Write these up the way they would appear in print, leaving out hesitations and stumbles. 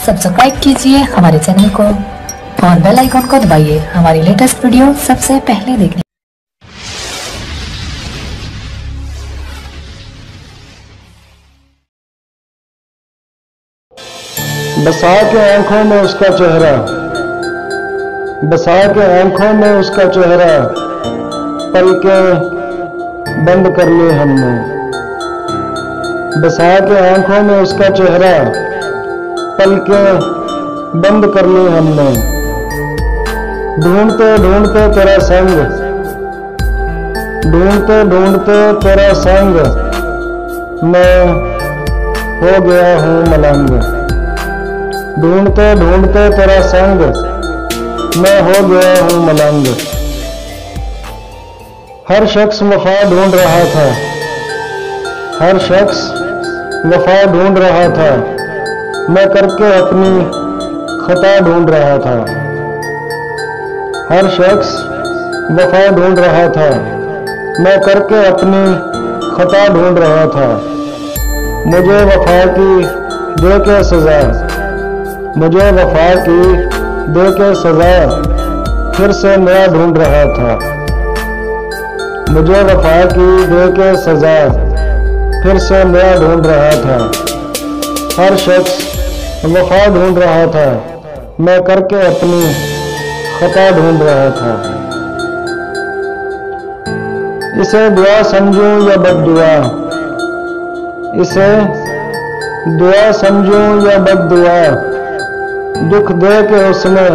Subscribe कीजिए हमारे channel को और बेल आइकन को दबाइए हमारी लेटेस्ट वीडियो सबसे पहले देखने। बसा के आंखों में उसका चेहरा, बसा के आंखों में उसका चेहरा, पलकें बंद कर ली हमने। बसा के आंखों में उसका चेहरा, पलकें बंद कर ली हमने। ढूंढते ढूंढते तेरा संग, ढूंढते ढूंढते तेरा संग, मैं हो गया हूँ मलंग। ढूंढते ढूंढते तेरा संग, मैं हो गया हूँ मलंग। हर शख्स वफा ढूंढ रहा था, हर शख्स वफा ढूंढ रहा था, मैं करके अपनी खता ढूंढ रहा था। हर शख्स वफा ढूंढ रहा था, मैं करके अपनी खता ढूंढ रहा था। मुझे वफा की दे के सजा, मुझे वफा की दे के सजा, फिर से नया ढूंढ रहा था। मुझे वफा की दे के सजा, फिर से नया ढूंढ रहा था। हर शख्स वफा ढूंढ रहा था, मैं करके अपनी खता ढूंढ रहा था। इसे दुआ समझूं या बद्दुआ, इसे दुआ समझूं या बद्दुआ, दुख दे के उसने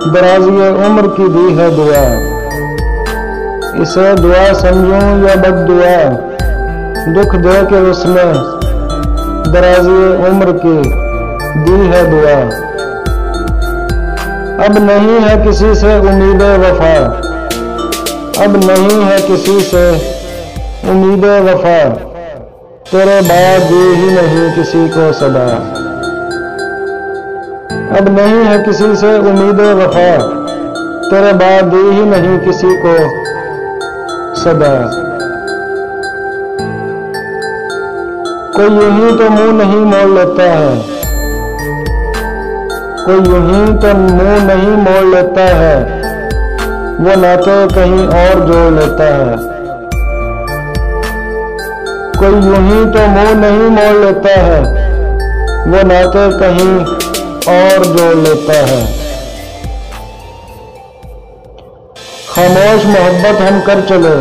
दराज़ी उम्र की दी है दुआ। इसे दुआ समझूं या बद्दुआ, दुख दे के उसने दराज़ी उम्र की दी है दुआ। अब नहीं है किसी से उम्मीद वफा, अब नहीं है किसी से उम्मीद वफा, तेरे बाद दी ही नहीं किसी को सदा। अब नहीं है किसी से उम्मीद वफा, तेरे बाद दी ही नहीं किसी को सदा। कोई यूं ही तो मुंह नहीं मोड़ लेता है, कोई यूं ही तो मुंह नहीं मोड़ लेता है, वो नाते कहीं और जोड़ लेता है। कोई यूं ही तो मुंह नहीं मोड़ लेता है, वो नाते कहीं और जोड़ लेता है। खामोश मोहब्बत हम कर चले,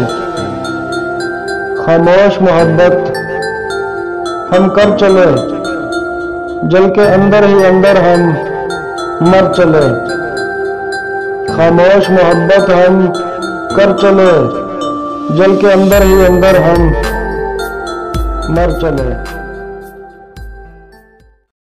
खामोश मोहब्बत हम कर चले, जल के अंदर ही अंदर हम मर चले। खामोश मोहब्बत हम कर चले, जल के अंदर ही अंदर हम मर चले।